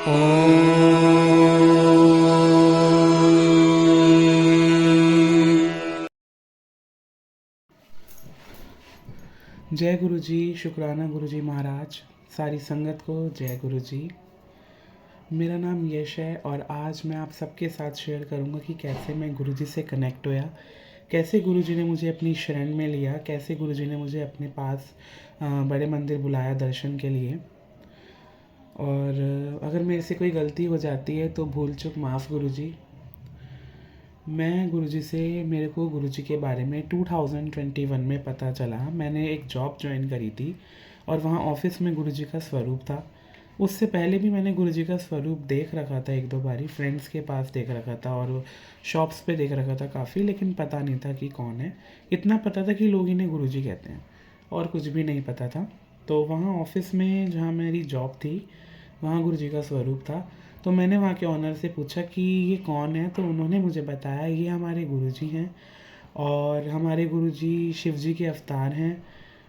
जय गुरु जी। शुक्राना गुरु जी महाराज। सारी संगत को जय गुरु जी। मेरा नाम यश है और आज मैं आप सबके साथ शेयर करूंगा कि कैसे मैं गुरु जी से कनेक्ट होया, कैसे गुरु जी ने मुझे अपनी शरण में लिया, कैसे गुरु जी ने मुझे अपने पास बड़े मंदिर बुलाया दर्शन के लिए। और अगर मेरे से कोई गलती हो जाती है तो भूल चूक माफ़ गुरु जी। मैं गुरुजी से मेरे को गुरुजी के बारे में 2021 में पता चला। मैंने एक जॉब ज्वाइन करी थी और वहाँ ऑफिस में गुरुजी का स्वरूप था। उससे पहले भी मैंने गुरुजी का स्वरूप देख रखा था, एक दो बारी फ्रेंड्स के पास देख रखा था और शॉप्स पे देख रखा था काफ़ी, लेकिन पता नहीं था कि कौन है। इतना पता था कि लोग इन्हें गुरुजी कहते हैं और कुछ भी नहीं पता था। तो वहाँ ऑफिस में जहाँ मेरी जॉब थी वहाँ गुरुजी का स्वरूप था। तो मैंने वहाँ के ऑनर से पूछा कि ये कौन है, तो उन्होंने मुझे बताया ये हमारे गुरुजी हैं और हमारे गुरुजी शिव जी के अवतार हैं।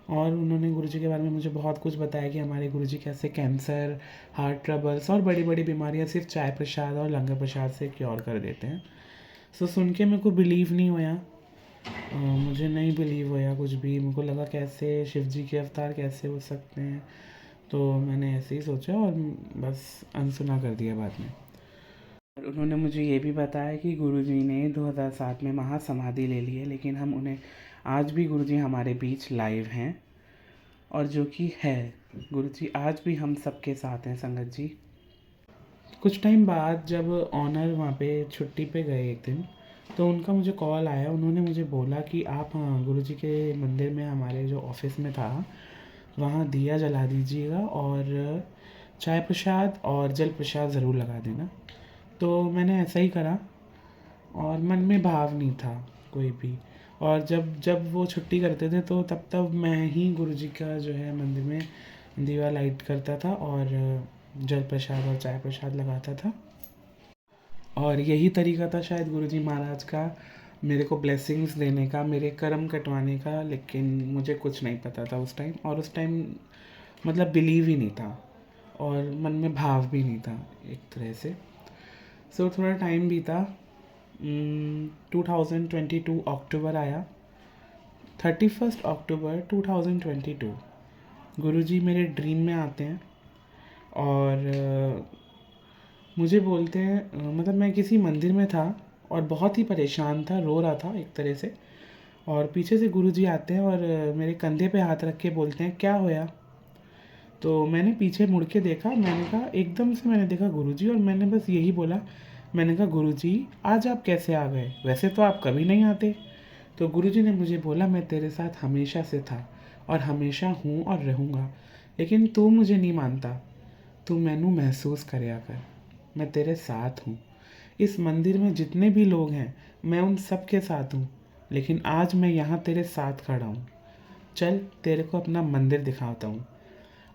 और उन्होंने गुरुजी के बारे में मुझे बहुत कुछ बताया कि हमारे गुरुजी कैसे कैंसर, हार्ट ट्रबल्स और बड़ी बड़ी बीमारियाँ सिर्फ चाय प्रसाद और लंगर प्रसाद से क्योर कर देते हैं। सो सुन के मेरे को बिलीव नहीं होया। मुझे नहीं बिलीव होया कुछ भी। मेरे को लगा कैसे शिव जी के अवतार कैसे हो सकते हैं। तो मैंने ऐसे ही सोचा और बस अनसुना कर दिया बाद में। और उन्होंने मुझे ये भी बताया कि गुरुजी ने 2007 में महासमाधि ले ली है, लेकिन हम उन्हें आज भी गुरुजी हमारे बीच लाइव हैं और जो कि है। गुरुजी आज भी हम सबके साथ हैं संगत जी। कुछ टाइम बाद जब ऑनर वहाँ पे छुट्टी पे गए एक दिन, तो उनका मुझे कॉल आया। उन्होंने मुझे बोला कि आप गुरुजी के मंदिर में हमारे जो ऑफिस में था वहाँ दिया जला दीजिएगा और चाय प्रसाद और जल प्रसाद ज़रूर लगा देना। तो मैंने ऐसा ही करा और मन में भाव नहीं था कोई भी। और जब जब वो छुट्टी करते थे तो तब तब मैं ही गुरुजी का जो है मंदिर में दिवा लाइट करता था और जल प्रसाद और चाय प्रसाद लगाता था। और यही तरीका था शायद गुरुजी महाराज का मेरे को ब्लेसिंग्स देने का, मेरे कर्म कटवाने का। लेकिन मुझे कुछ नहीं पता था उस टाइम, और उस टाइम मतलब बिलीव ही नहीं था और मन में भाव भी नहीं था एक तरह से। सो थोड़ा टाइम बीता। 2022 अक्टूबर आया। 31 अक्टूबर 2022 गुरुजी मेरे ड्रीम में आते हैं और मुझे बोलते हैं मतलब मैं किसी मंदिर में था और बहुत ही परेशान था, रो रहा था एक तरह से। और पीछे से गुरुजी आते हैं और मेरे कंधे पे हाथ रख के बोलते हैं क्या होया। तो मैंने पीछे मुड़ के देखा। मैंने कहा एकदम से मैंने देखा गुरुजी और मैंने बस यही बोला। मैंने कहा गुरुजी आज आप कैसे आ गए, वैसे तो आप कभी नहीं आते। तो गुरुजी ने मुझे बोला मैं तेरे साथ हमेशा से था और हमेशा हूँ और रहूँगा, लेकिन तू मुझे नहीं मानता। तू मैनू महसूस करया कर, मैं तेरे साथ हूँ। इस मंदिर में जितने भी लोग हैं मैं उन सब के साथ हूँ, लेकिन आज मैं यहाँ तेरे साथ खड़ा हूँ। चल तेरे को अपना मंदिर दिखाता हूँ।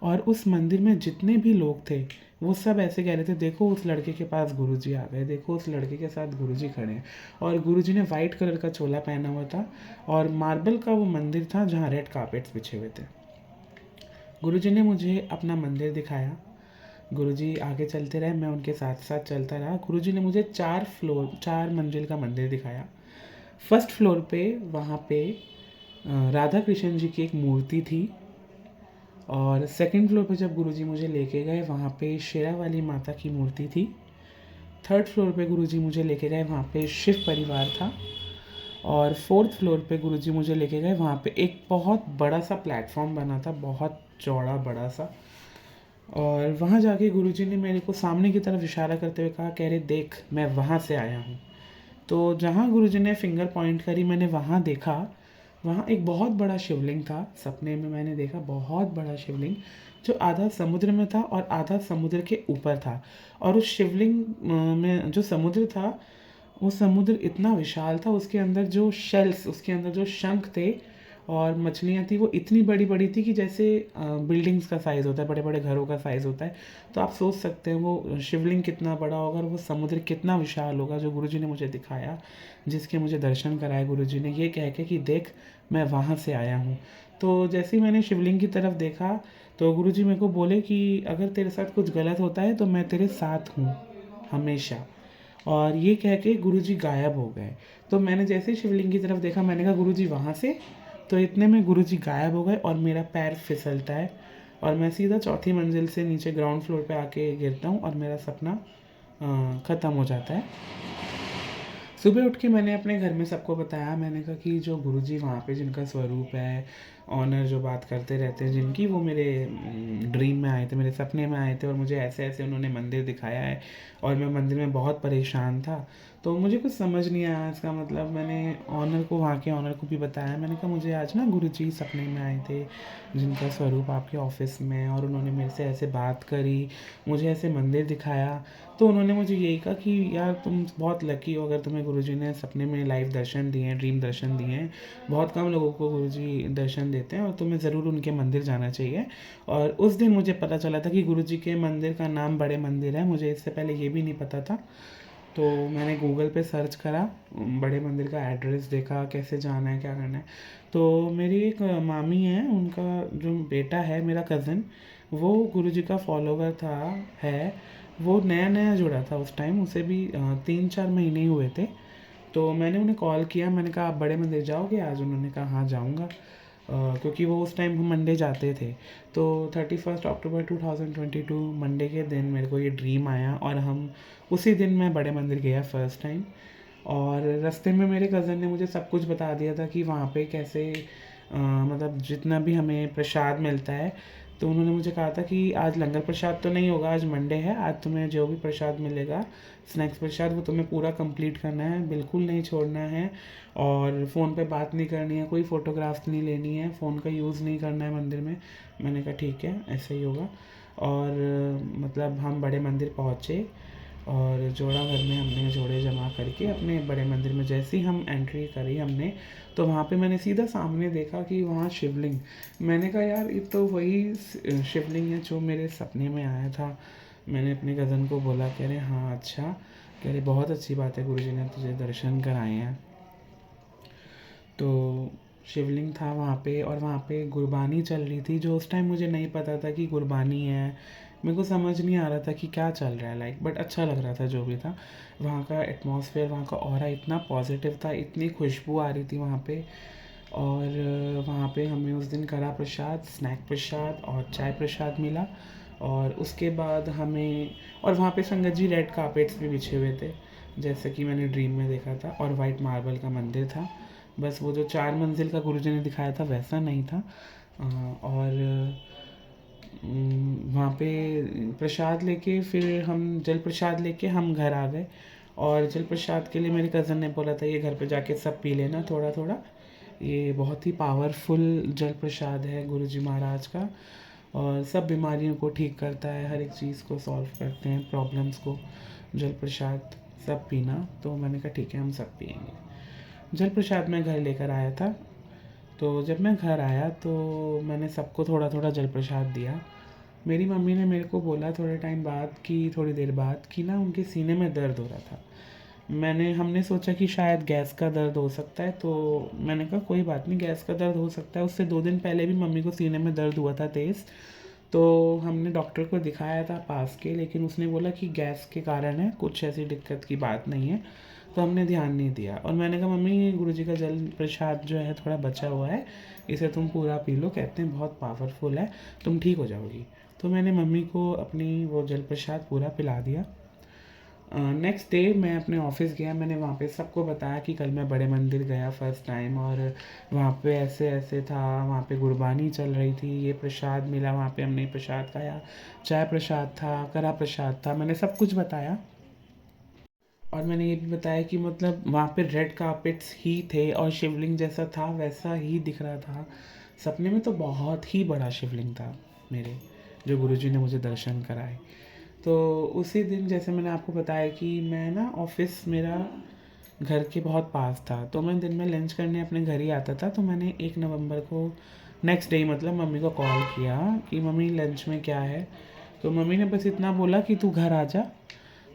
और उस मंदिर में जितने भी लोग थे वो सब ऐसे कह रहे थे देखो उस लड़के के पास गुरुजी आ गए, देखो उस लड़के के साथ गुरुजी खड़े हैं। और गुरुजी ने वाइट कलर का चोला पहना हुआ था और मार्बल का वो मंदिर था जहाँ रेड कारपेट्स बिछे हुए थे। गुरुजी ने मुझे अपना मंदिर दिखाया। गुरुजी आगे चलते रहे, मैं उनके साथ साथ चलता रहा। गुरुजी ने मुझे 4 मंजिल का मंदिर दिखाया। फर्स्ट फ्लोर पे वहाँ पे राधा कृष्ण जी की एक मूर्ति थी। और सेकंड फ्लोर पे जब गुरुजी मुझे लेके गए वहाँ पे शेरा वाली माता की मूर्ति थी। थर्ड फ्लोर पे गुरुजी मुझे लेके गए, वहाँ पे शिव परिवार था। और फोर्थ फ्लोर पे गुरुजी मुझे लेके गए, वहाँ पे एक बहुत बड़ा सा प्लेटफॉर्म बना था, बहुत चौड़ा बड़ा सा। और वहाँ जाके गुरुजी ने मेरे को सामने की तरफ इशारा करते हुए कहा, कह रहे देख मैं वहाँ से आया हूँ। तो जहाँ गुरुजी ने फिंगर पॉइंट करी मैंने वहाँ देखा, वहाँ एक बहुत बड़ा शिवलिंग था। सपने में मैंने देखा बहुत बड़ा शिवलिंग जो आधा समुद्र में था और आधा समुद्र के ऊपर था। और उस शिवलिंग में जो समुद्र था वो समुद्र इतना विशाल था, उसके अंदर जो शेल्स, उसके अंदर जो शंख थे और मछलियाँ थी वो इतनी बड़ी बड़ी थी कि जैसे बिल्डिंग्स का साइज़ होता है, बड़े बड़े घरों का साइज़ होता है। तो आप सोच सकते हैं वो शिवलिंग कितना बड़ा होगा और वो समुद्र कितना विशाल होगा जो गुरुजी ने मुझे दिखाया, जिसके मुझे दर्शन कराए गुरुजी ने ये कह के कि देख मैं वहाँ से आया हूँ। तो जैसे ही मैंने शिवलिंग की तरफ देखा तो गुरुजी मेरे को बोले कि अगर तेरे साथ कुछ गलत होता है तो मैं तेरे साथ हूँ हमेशा। और ये कह के गुरुजी गायब हो गए। तो मैंने जैसे ही शिवलिंग की तरफ देखा, मैंने कहा गुरुजी वहाँ से। तो इतने में गुरुजी गायब हो गए और मेरा पैर फिसलता है और मैं सीधा चौथी मंजिल से नीचे ग्राउंड फ्लोर पे आके गिरता हूँ और मेरा सपना ख़त्म हो जाता है। सुबह उठ के मैंने अपने घर में सबको बताया। मैंने कहा कि जो गुरुजी वहाँ पे जिनका स्वरूप है, ऑनर जो बात करते रहते हैं जिनकी, वो मेरे ड्रीम में आए थे, मेरे सपने में आए थे और मुझे ऐसे ऐसे उन्होंने मंदिर दिखाया है और मैं मंदिर में बहुत परेशान था। तो मुझे कुछ समझ नहीं आया इसका मतलब। मैंने ऑनर को, वहाँ के ऑनर को भी बताया। मैंने कहा मुझे आज ना गुरुजी सपने में आए थे जिनका स्वरूप आपके ऑफिस में है और उन्होंने मेरे से ऐसे बात करी, मुझे ऐसे मंदिर दिखाया। तो उन्होंने मुझे यही कहा कि यार तुम बहुत लकी हो अगर तुम्हें गुरुजी ने सपने में लाइव दर्शन दिए हैं, ड्रीम दर्शन दिए हैं। बहुत कम लोगों को गुरुजी दर्शन देते हैं और तुम्हें ज़रूर उनके मंदिर जाना चाहिए। और उस दिन मुझे पता चला था कि गुरुजी के मंदिर का नाम बड़े मंदिर है। मुझे इससे पहले ये भी नहीं पता था। तो मैंने गूगल पे सर्च करा, बड़े मंदिर का एड्रेस देखा, कैसे जाना है, क्या करना है। तो मेरी एक मामी है, उनका जो बेटा है, मेरा कज़न, वो गुरुजी का फॉलोवर था, है। वो नया नया जुड़ा था उस टाइम, उसे भी 3-4 महीने ही हुए थे। तो मैंने उन्हें कॉल किया, मैंने कहा आप बड़े मंदिर जाओगे आज? उन्होंने कहा हाँ जाऊँगा। क्योंकि वो उस टाइम हम मंडे जाते थे। तो 31 अक्टूबर 2022 मंडे के दिन मेरे को ये ड्रीम आया और हम उसी दिन मैं बड़े मंदिर गया फ़र्स्ट टाइम। और रास्ते में मेरे कज़न ने मुझे सब कुछ बता दिया था कि वहाँ पे कैसे मतलब जितना भी हमें प्रसाद मिलता है। तो उन्होंने मुझे कहा था कि आज लंगर प्रसाद तो नहीं होगा, आज मंडे है, आज तुम्हें जो भी प्रसाद मिलेगा, स्नैक्स प्रसाद, वो तुम्हें पूरा कंप्लीट करना है, बिल्कुल नहीं छोड़ना है। और फ़ोन पे बात नहीं करनी है, कोई फ़ोटोग्राफ्स नहीं लेनी है, फ़ोन का यूज़ नहीं करना है मंदिर में। मैंने कहा ठीक है, ऐसा ही होगा। और मतलब हम बड़े मंदिर पहुँचे और जोड़ा घर में हमने जोड़े जमा करके अपने बड़े मंदिर में जैसे ही हम एंट्री करी हमने, तो वहाँ पे मैंने सीधा सामने देखा कि वहाँ शिवलिंग। मैंने कहा यार ये तो वही शिवलिंग है जो मेरे सपने में आया था। मैंने अपने कज़न को बोला, कह रहे हाँ अच्छा, कह रहे बहुत अच्छी बात है, गुरुजी ने तुझे दर्शन कराए हैं। तो शिवलिंग था वहाँ पे और वहाँ पे गुरबानी चल रही थी, जो उस टाइम मुझे नहीं पता था कि गुरबानी है। मेरे को समझ नहीं आ रहा था कि क्या चल रहा है लाइक, बट अच्छा लग रहा था जो भी था। वहाँ का एटमॉस्फेयर, वहाँ का ऑरा इतना पॉजिटिव था, इतनी खुशबू आ रही थी वहाँ पे। और वहाँ पे हमें उस दिन कड़ा प्रसाद, स्नैक प्रसाद और चाय प्रसाद मिला। और उसके बाद हमें, और वहाँ पे संगत जी रेड कारपेट्स भी बिछे हुए थे जैसे कि मैंने ड्रीम में देखा था, और वाइट मार्बल का मंदिर था। बस वो जो 4 मंजिल का गुरुजी ने दिखाया था वैसा नहीं था। और वहाँ पे प्रसाद लेके फिर हम जल प्रसाद लेके हम घर आ गए। और जल प्रसाद के लिए मेरे कज़न ने बोला था ये घर पे जाके सब पी लेना थोड़ा थोड़ा, ये बहुत ही पावरफुल जल प्रसाद है गुरुजी महाराज का, और सब बीमारियों को ठीक करता है, हर एक चीज़ को सॉल्व करते हैं, प्रॉब्लम्स को। जल प्रसाद सब पीना। तो मैंने कहा ठीक है, हम सब पिएंगे। जल प्रसाद मैं घर लेकर आया था। तो जब मैं घर आया तो मैंने सबको थोड़ा थोड़ा जल प्रसाद दिया। मेरी मम्मी ने मेरे को बोला थोड़े टाइम बाद, कि थोड़ी देर बाद, कि ना उनके सीने में दर्द हो रहा था। हमने सोचा कि शायद गैस का दर्द हो सकता है। तो मैंने कहा कोई बात नहीं, गैस का दर्द हो सकता है। उससे 2 दिन पहले भी मम्मी को सीने में दर्द हुआ था तेज़। तो हमने डॉक्टर को दिखाया था पास के, लेकिन उसने बोला कि गैस के कारण है, कुछ ऐसी दिक्कत की बात नहीं है। तो हमने ध्यान नहीं दिया और मैंने कहा मम्मी गुरुजी का जल प्रसाद जो है थोड़ा बचा हुआ है, इसे तुम पूरा पी लो, कहते हैं बहुत पावरफुल है, तुम ठीक हो जाओगी। तो मैंने मम्मी को अपनी वो जल प्रसाद पूरा पिला दिया। नेक्स्ट डे मैं अपने ऑफिस गया। मैंने वहाँ पे सबको बताया कि कल मैं बड़े मंदिर गया फ़र्स्ट टाइम और वहाँ पे ऐसे ऐसे था, वहाँ पे गुरबानी चल रही थी, ये प्रसाद मिला, वहाँ पे हमने प्रसाद खाया, चाय प्रसाद था, कड़ा प्रसाद था, मैंने सब कुछ बताया। और मैंने ये भी बताया कि मतलब वहाँ पे रेड कारपेट्स ही थे और शिवलिंग जैसा था वैसा ही दिख रहा था। सपने में तो बहुत ही बड़ा शिवलिंग था मेरे, जो गुरुजी ने मुझे दर्शन कराए। तो उसी दिन जैसे मैंने आपको बताया कि मैं ना ऑफिस मेरा घर के बहुत पास था, तो मैं दिन में लंच करने अपने घर ही आता था। तो मैंने 1 नवंबर को नेक्स्ट डे मतलब मम्मी को कॉल किया कि मम्मी लंच में क्या है। तो मम्मी ने बस इतना बोला कि तू घर आ जा।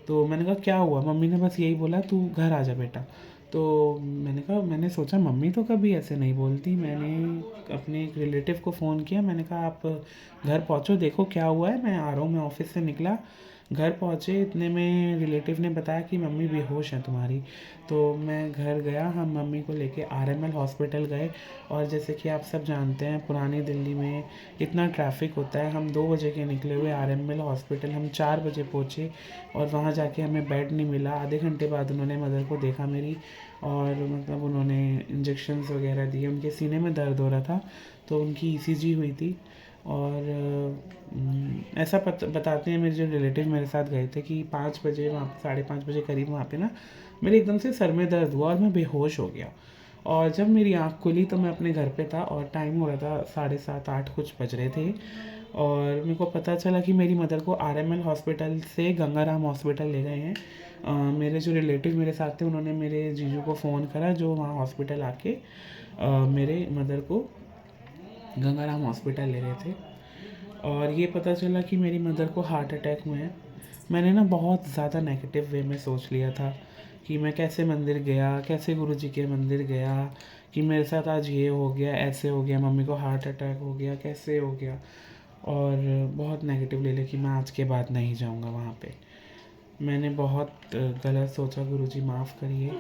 तो मैंने कहा क्या हुआ? मम्मी ने बस यही बोला तू घर आ जा बेटा। तो मैंने सोचा मम्मी तो कभी ऐसे नहीं बोलती। मैंने अपने एक रिलेटिव को फ़ोन किया, मैंने कहा आप घर पहुँचो, देखो क्या हुआ है, मैं आ रहा हूँ। मैं ऑफ़िस से निकला, घर पहुँचे, इतने में रिलेटिव ने बताया कि मम्मी बेहोश हैं तुम्हारी। तो मैं घर गया, हम मम्मी को लेके आरएमएल हॉस्पिटल गए। और जैसे कि आप सब जानते हैं पुरानी दिल्ली में इतना ट्रैफिक होता है, हम 2 बजे के निकले हुए आरएमएल हॉस्पिटल, हम 4 बजे पहुँचे और वहाँ जाके हमें बेड नहीं मिला। आधे घंटे बाद उन्होंने मदर को देखा मेरी, और मतलब उन्होंने इंजेक्शंस वगैरह दिए। उनके सीने में दर्द हो रहा था, तो उनकी ईसीजी हुई थी। और ऐसा बताते हैं मेरे जो रिलेटिव मेरे साथ गए थे कि 5 बजे वहाँ पे, 5:30 बजे करीब वहाँ पे ना मेरे एकदम से सर में दर्द हुआ और मैं बेहोश हो गया। और जब मेरी आँख खुली तो मैं अपने घर पे था और टाइम हो रहा था 7:30-8 कुछ बज रहे थे। और मेरे को पता चला कि मेरी मदर को आरएमएल हॉस्पिटल से गंगाराम हॉस्पिटल ले गए हैं। मेरे जो रिलेटिव मेरे साथ थे उन्होंने मेरे जीजू को फ़ोन करा, जो वहाँ हॉस्पिटल आके मेरे मदर को गंगाराम हॉस्पिटल ले गए थे। और ये पता चला कि मेरी मदर को हार्ट अटैक हुए हैं। मैंने ना बहुत ज़्यादा नेगेटिव वे में सोच लिया था कि मैं कैसे मंदिर गया, कैसे गुरुजी के मंदिर गया, कि मेरे साथ आज ये हो गया, ऐसे हो गया, मम्मी को हार्ट अटैक हो गया, कैसे हो गया। और बहुत नेगेटिव ले लिया कि मैं आज के बाद नहीं जाऊंगा वहाँ पे। मैंने बहुत गलत सोचा, गुरुजी माफ़ करिए।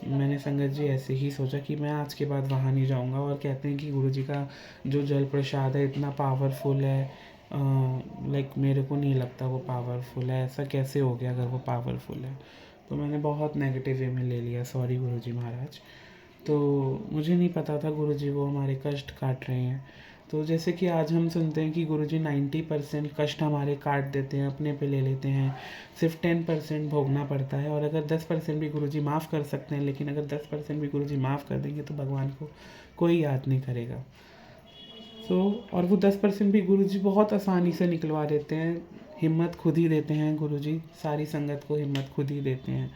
मैंने संगत जी ऐसे ही सोचा कि मैं आज के बाद वहाँ नहीं जाऊँगा। और कहते हैं कि गुरुजी का जो जल प्रसाद है इतना पावरफुल है, लाइक मेरे को नहीं लगता वो पावरफुल है। ऐसा कैसे हो गया अगर वो पावरफुल है। तो मैंने बहुत नेगेटिव वे में ले लिया, सॉरी गुरुजी महाराज। तो मुझे नहीं पता था गुरुजी वो हमारे कष्ट काट रहे हैं। तो जैसे कि आज हम सुनते हैं कि गुरुजी 90% कष्ट हमारे काट देते हैं, अपने पे ले लेते हैं, सिर्फ 10% भोगना पड़ता है। और अगर 10% भी गुरुजी माफ़ कर सकते हैं, लेकिन अगर 10% भी गुरुजी माफ़ कर देंगे तो भगवान को कोई याद नहीं करेगा। तो और वो 10% भी गुरुजी बहुत आसानी से निकलवा देते हैं। हिम्मत खुद ही देते हैं गुरुजी, सारी संगत को हिम्मत खुद ही देते हैं।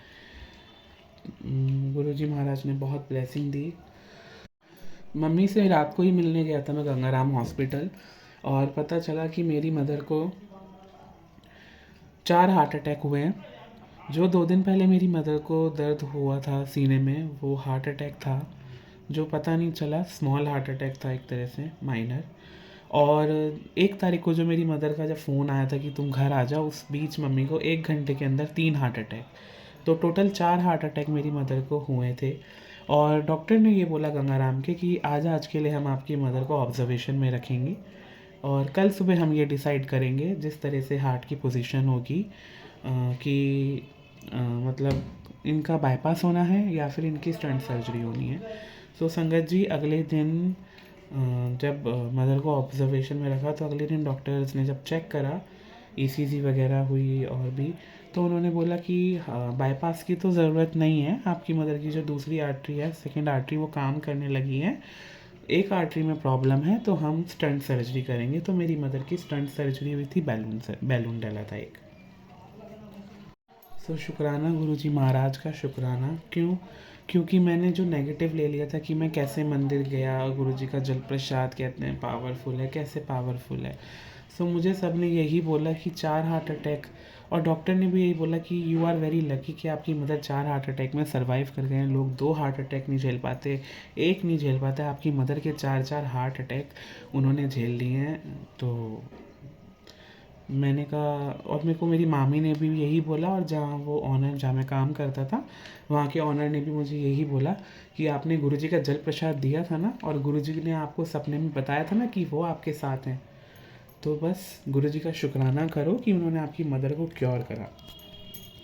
गुरुजी महाराज ने बहुत ब्लेसिंग दी। मम्मी से रात को ही मिलने गया था मैं गंगाराम हॉस्पिटल, और पता चला कि मेरी मदर को 4 हार्ट अटैक हुए हैं। जो 2 दिन पहले मेरी मदर को दर्द हुआ था सीने में, वो हार्ट अटैक था, जो पता नहीं चला, स्मॉल हार्ट अटैक था, एक तरह से माइनर। और 1 तारीख को जो मेरी मदर का जब फ़ोन आया था कि तुम घर आ जाओ, उस बीच मम्मी को 1 घंटे के अंदर 3 हार्ट अटैक। तो टोटल 4 हार्ट अटैक मेरी मदर को हुए थे। और डॉक्टर ने ये बोला गंगाराम के कि आज के लिए हम आपकी मदर को ऑब्जर्वेशन में रखेंगे, और कल सुबह हम ये डिसाइड करेंगे जिस तरह से हार्ट की पोजीशन होगी, कि मतलब इनका बाईपास होना है या फिर इनकी स्टंट सर्जरी होनी है। सो संगत जी अगले दिन जब मदर को ऑब्जर्वेशन में रखा, तो अगले दिन डॉक्टर्स ने जब चेक करा, ईसीजी वगैरह हुई और भी, तो उन्होंने बोला कि बाईपास की तो ज़रूरत नहीं है, आपकी मदर की जो दूसरी आर्टरी है, सेकंड आर्टरी, वो काम करने लगी है, एक आर्टरी में प्रॉब्लम है, तो हम स्टंट सर्जरी करेंगे। तो मेरी मदर की स्टंट सर्जरी हुई थी, बैलून डाला था एक। सो शुक्राना गुरुजी महाराज का, शुक्राना। क्यों? क्योंकि मैंने जो नेगेटिव ले लिया था कि मैं कैसे मंदिर गया, गुरुजी का जल प्रसाद कहते हैं पावरफुल है, कैसे पावरफुल है। सो मुझे सब ने यही बोला कि 4 हार्ट अटैक, और डॉक्टर ने भी यही बोला कि यू आर वेरी लकी कि आपकी मदर 4 हार्ट अटैक में सर्वाइव कर गए हैं। लोग 2 हार्ट अटैक नहीं झेल पाते, एक नहीं झेल पाते, आपकी मदर के 4 हार्ट अटैक उन्होंने झेल लिए हैं। तो मैंने कहा, और मेरे को मेरी मामी ने भी यही बोला, और जहाँ मैं काम करता था वहाँ के ऑनर ने भी मुझे यही बोला कि आपने गुरुजी का जल प्रसाद दिया था ना, और गुरुजी ने आपको सपने में बताया था ना कि वो आपके साथ हैं, तो बस गुरुजी का शुक्राना करो कि उन्होंने आपकी मदर को क्योर करा।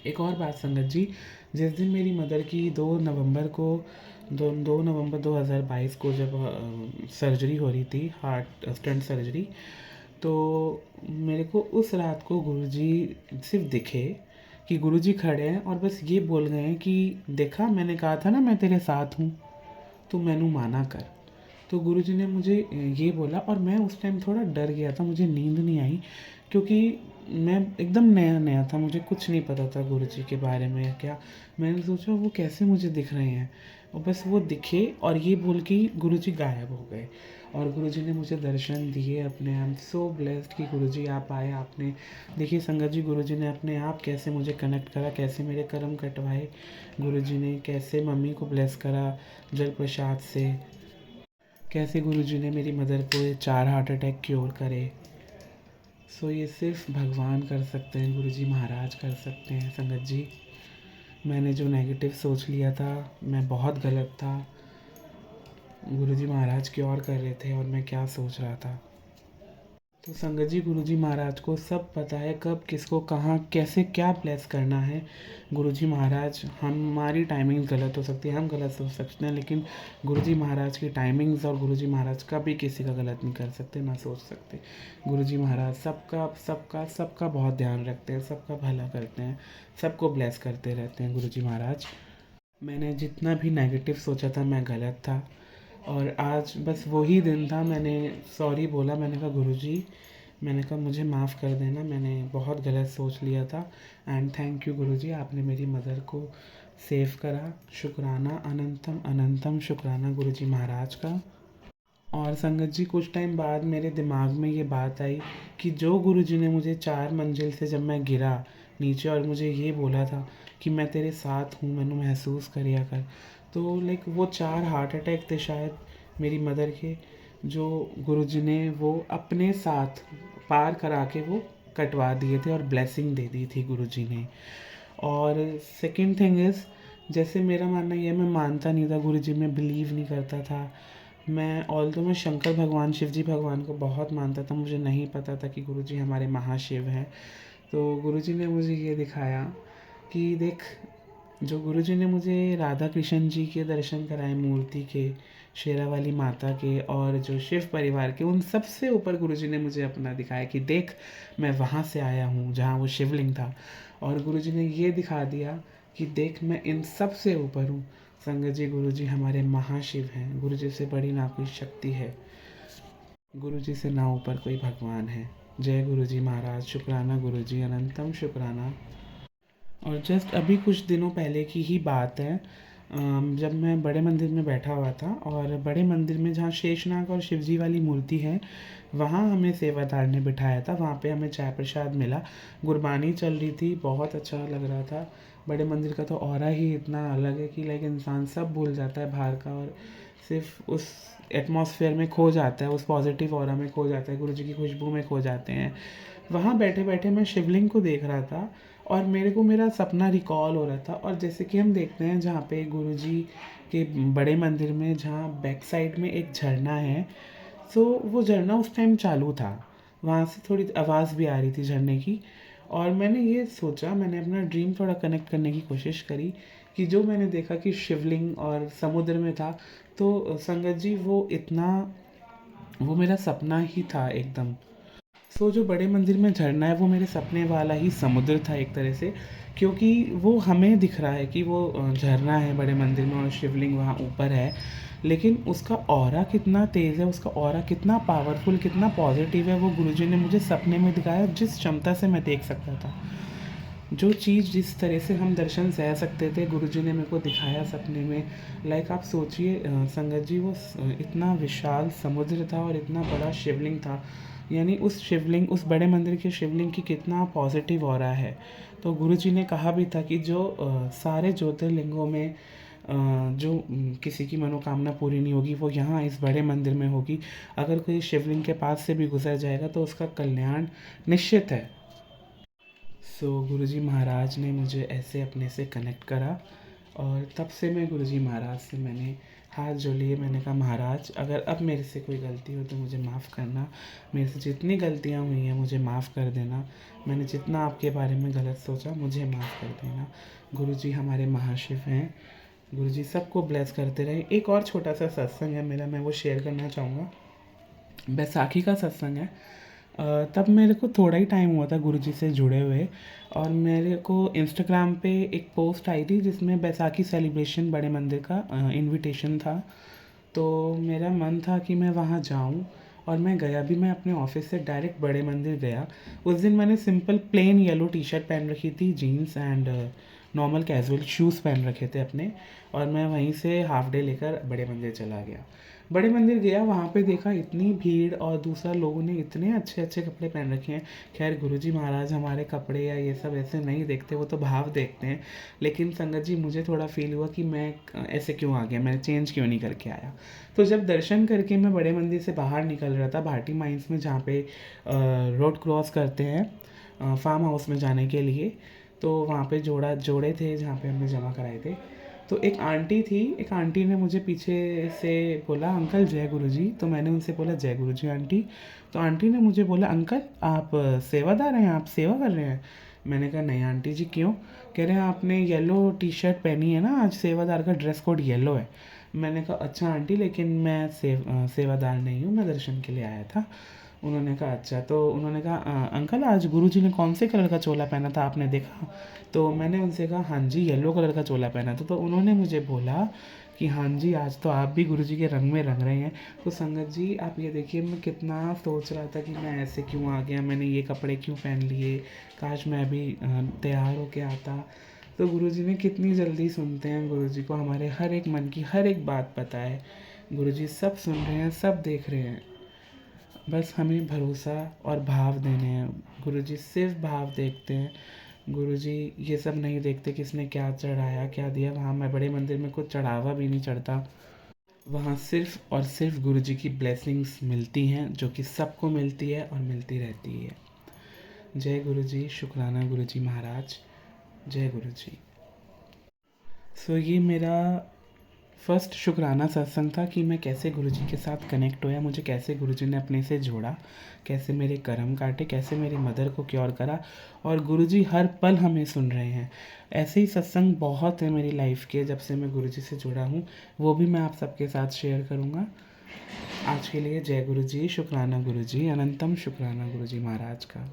एक और बात संगत जी, जिस दिन मेरी मदर की 2 नवंबर 2022 को जब सर्जरी हो रही थी, हार्ट स्टंट सर्जरी, तो मेरे को उस रात को गुरुजी सिर्फ दिखे, कि गुरुजी खड़े हैं और बस ये बोल गए हैं कि देखा, मैंने कहा था ना मैं तेरे साथ हूँ, तो मैनू माना कर। तो गुरुजी ने मुझे ये बोला, और मैं उस टाइम थोड़ा डर गया था, मुझे नींद नहीं आई, क्योंकि मैं एकदम नया नया था, मुझे कुछ नहीं पता था गुरुजी के बारे में क्या। मैंने सोचा वो कैसे मुझे दिख रहे हैं। और बस वो दिखे और ये बोल के गुरुजी गायब हो गए। और गुरुजी ने मुझे दर्शन दिए अपने। आई एम सो ब्लेस्ड कि गुरुजी आप आए। आपने देखिए संगत जी, गुरुजी ने अपने आप कैसे मुझे कनेक्ट करा, कैसे मेरे कर्म कटवाए। गुरुजी ने कैसे मम्मी को ब्लेस करा जल प्रसाद से, कैसे गुरुजी ने मेरी मदर को ये 4 हार्ट अटैक क्योर करे। सो ये सिर्फ भगवान कर सकते हैं, गुरुजी महाराज कर सकते हैं संगत जी। मैंने जो नेगेटिव सोच लिया था, मैं बहुत गलत था। गुरुजी महाराज क्योर कर रहे थे और मैं क्या सोच रहा था। तो संगत जी, गुरुजी महाराज को सब पता है कब किसको कहाँ कैसे क्या ब्लेस करना है। गुरुजी महाराज, हमारी टाइमिंग गलत हो सकती है, हम गलत सोच सकते हैं, लेकिन गुरुजी महाराज की टाइमिंग्स और गुरुजी महाराज कभी किसी का गलत नहीं कर सकते, ना सोच सकते। गुरुजी महाराज सबका सबका सबका बहुत ध्यान रखते हैं, सबका भला करते हैं, सबको ब्लेस करते रहते हैं गुरुजी महाराज। मैंने जितना भी नेगेटिव सोचा था मैं गलत था। और आज बस वही दिन था, मैंने सॉरी बोला। मैंने कहा गुरुजी, मैंने कहा मुझे माफ़ कर देना, मैंने बहुत गलत सोच लिया था। एंड थैंक यू गुरुजी, आपने मेरी मदर को सेव करा। शुक्राना, अनंतम अनंतम शुक्राना गुरुजी महाराज का। और संगत जी, कुछ टाइम बाद मेरे दिमाग में ये बात आई कि जो गुरुजी ने मुझे 4 मंजिल से जब मैं गिरा नीचे और मुझे ये बोला था कि मैं तेरे साथ हूँ, मैंने महसूस करिया कर। तो लाइक वो 4 हार्ट अटैक थे शायद मेरी मदर के, जो गुरुजी ने वो अपने साथ पार करा के वो कटवा दिए थे और ब्लेसिंग दे दी थी गुरुजी ने। और सेकंड थिंग इज़, जैसे मेरा मानना ये है, मैं मानता नहीं था गुरुजी में, बिलीव नहीं करता था मैं। मैं शंकर भगवान, शिव जी भगवान को बहुत मानता था, मुझे नहीं पता था कि गुरुजी हमारे महाशिव हैं। तो गुरुजी ने मुझे ये दिखाया कि देख, जो गुरुजी ने मुझे राधा कृष्ण जी के दर्शन कराए, मूर्ति के, शेरावाली माता के और जो शिव परिवार के, उन सबसे ऊपर गुरुजी ने मुझे अपना दिखाया कि देख, मैं वहाँ से आया हूँ जहाँ वो शिवलिंग था। और गुरुजी ने ये दिखा दिया कि देख, मैं इन सब से ऊपर हूँ। संगत जी, गुरुजी हमारे महाशिव हैं, गुरुजी से बड़ी ना कोई शक्ति है, गुरुजी से ना ऊपर कोई भगवान है। जय गुरुजी महाराज, शुक्राना गुरुजी, अनंतम शुक्राना। और जस्ट अभी कुछ दिनों पहले की ही बात है, जब मैं बड़े मंदिर में बैठा हुआ था और बड़े मंदिर में जहाँ शेषनाग और शिवजी वाली मूर्ति है, वहाँ हमें सेवादार ने बिठाया था। वहाँ पे हमें चाय प्रसाद मिला, गुरबानी चल रही थी, बहुत अच्छा लग रहा था। बड़े मंदिर का तो ऑरा ही इतना अलग है कि लाइक इंसान सब भूल जाता है बाहर का और सिर्फ उस एटमॉस्फेयर में खो जाता है, उस पॉजिटिव ऑरा में खो जाता है, गुरु जी की खुशबू में खो जाते हैं। वहाँ बैठे बैठे मैं शिवलिंग को देख रहा था और मेरे को मेरा सपना रिकॉल हो रहा था। और जैसे कि हम देखते हैं जहाँ पे गुरुजी के बड़े मंदिर में, जहाँ बैक साइड में एक झरना है, सो वो झरना उस टाइम चालू था, वहाँ से थोड़ी आवाज़ भी आ रही थी झरने की। और मैंने ये सोचा, मैंने अपना ड्रीम थोड़ा कनेक्ट करने की कोशिश करी कि जो मैंने देखा कि शिवलिंग और समुद्र में था, तो संगत जी वो मेरा सपना ही था एकदम। जो बड़े मंदिर में झरना है वो मेरे सपने वाला ही समुद्र था एक तरह से, क्योंकि वो हमें दिख रहा है कि वो झरना है बड़े मंदिर में और शिवलिंग वहाँ ऊपर है, लेकिन उसका ऑरा कितना तेज़ है, उसका ऑरा कितना पावरफुल, कितना पॉजिटिव है, वो गुरुजी ने मुझे सपने में दिखाया जिस क्षमता से मैं देख सकता था। जो चीज़ जिस तरह से हम दर्शन सह सकते थे, गुरुजी ने मेरे को दिखाया सपने में। लाइक आप सोचिए संगत जी, वो इतना विशाल समुद्र था और इतना बड़ा शिवलिंग था, यानी उस बड़े मंदिर के शिवलिंग की कितना पॉजिटिव ऑरा है। तो गुरुजी ने कहा भी था कि जो सारे ज्योतिर्लिंगों में जो किसी की मनोकामना पूरी नहीं होगी, वो यहाँ इस बड़े मंदिर में होगी। अगर कोई शिवलिंग के पास से भी गुजर जाएगा तो उसका कल्याण निश्चित है। गुरुजी महाराज ने मुझे ऐसे अपने से कनेक्ट करा और तब से मैं गुरुजी महाराज से मैंने हाथ जोड़ लिए। मैंने कहा महाराज, अगर अब मेरे से कोई गलती हो तो मुझे माफ़ करना, मेरे से जितनी गलतियाँ हुई हैं मुझे माफ़ कर देना, मैंने जितना आपके बारे में गलत सोचा मुझे माफ़ कर देना। गुरुजी हमारे महाशिव हैं, गुरुजी सबको ब्लेस करते रहे। एक और छोटा सा सत्संग है मेरा, मैं वो शेयर करना चाहूँगा। बैसाखी का सत्संग है। तब मेरे को थोड़ा ही टाइम हुआ था गुरुजी से जुड़े हुए, और मेरे को इंस्टाग्राम पे एक पोस्ट आई थी जिसमें बैसाखी सेलिब्रेशन बड़े मंदिर का इनविटेशन था। तो मेरा मन था कि मैं वहाँ जाऊँ, और मैं गया भी। मैं अपने ऑफिस से डायरेक्ट बड़े मंदिर गया। उस दिन मैंने simple plain yellow T shirt पहन रखी थी, jeans and normal casual shoes पहन रखे थे अपने, और मैं वहीं से हाफ डे लेकर बड़े मंदिर चला गया। बड़े मंदिर गया, वहाँ पे देखा इतनी भीड़, और दूसरा लोगों ने इतने अच्छे अच्छे कपड़े पहन रखे हैं। खैर गुरुजी महाराज हमारे कपड़े या ये सब ऐसे नहीं देखते, वो तो भाव देखते हैं। लेकिन संगत जी मुझे थोड़ा फील हुआ कि मैं ऐसे क्यों आ गया, मैं चेंज क्यों नहीं करके आया। तो जब दर्शन करके मैं बड़े मंदिर से बाहर निकल रहा था भाटी माइंस में, जहाँ पे रोड क्रॉस करते हैं फार्म हाउस में जाने के लिए, तो वहाँ पे जोड़े थे जहाँ पे हमने जमा कराए थे। तो एक आंटी थी, एक आंटी ने मुझे पीछे से बोला, अंकल जय गुरुजी। तो मैंने उनसे बोला, जय गुरुजी आंटी। तो आंटी ने मुझे बोला, अंकल आप सेवादार हैं, आप सेवा कर रहे हैं? मैंने कहा नहीं आंटी जी, क्यों? कह रहे हैं आपने येलो टी शर्ट पहनी है ना, आज सेवादार का ड्रेस कोड येलो है। मैंने कहा अच्छा आंटी, लेकिन मैं सेवादार नहीं हूँ, मैं दर्शन के लिए आया था। उन्होंने कहा अच्छा। तो उन्होंने कहा अंकल आज गुरुजी ने कौन से कलर का चोला पहना था, आपने देखा? तो मैंने उनसे कहा हाँ जी, येलो कलर का चोला पहना था। तो उन्होंने मुझे बोला कि हाँ जी, आज तो आप भी गुरुजी के रंग में रंग रहे हैं। तो संगत जी आप ये देखिए, मैं कितना सोच रहा था कि मैं ऐसे क्यों आ गया, मैंने ये कपड़े क्यों पहन लिए, काश मैं भी तैयार होके आता। तो गुरुजी ने कितनी जल्दी सुनते हैं, गुरुजी को हमारे हर एक मन की हर एक बात पता है। गुरुजी सब सुन रहे हैं, सब देख रहे हैं, बस हमें भरोसा और भाव देने हैं। गुरुजी सिर्फ भाव देखते हैं। गुरुजी ये सब नहीं देखते किसने क्या चढ़ाया क्या दिया। वहाँ मैं बड़े मंदिर में कुछ चढ़ावा भी नहीं चढ़ता, वहाँ सिर्फ और सिर्फ गुरुजी की ब्लेसिंग्स मिलती हैं, जो कि सबको मिलती है और मिलती रहती है। जय गुरुजी, शुक्राना गुरुजी महाराज, जय गुरुजी। सो ये मेरा फर्स्ट शुक्राना सत्संग था कि मैं कैसे गुरुजी के साथ कनेक्ट होया, मुझे कैसे गुरुजी ने अपने से जोड़ा, कैसे मेरे कर्म काटे, कैसे मेरी मदर को क्योर करा, और गुरुजी हर पल हमें सुन रहे हैं। ऐसे ही सत्संग बहुत है मेरी लाइफ के, जब से मैं गुरुजी से जुड़ा हूँ, वो भी मैं आप सबके साथ शेयर करूँगा। आज के लिए जय गुरुजी, शुक्राना गुरुजी, अनंतम शुक्राना गुरुजी महाराज का।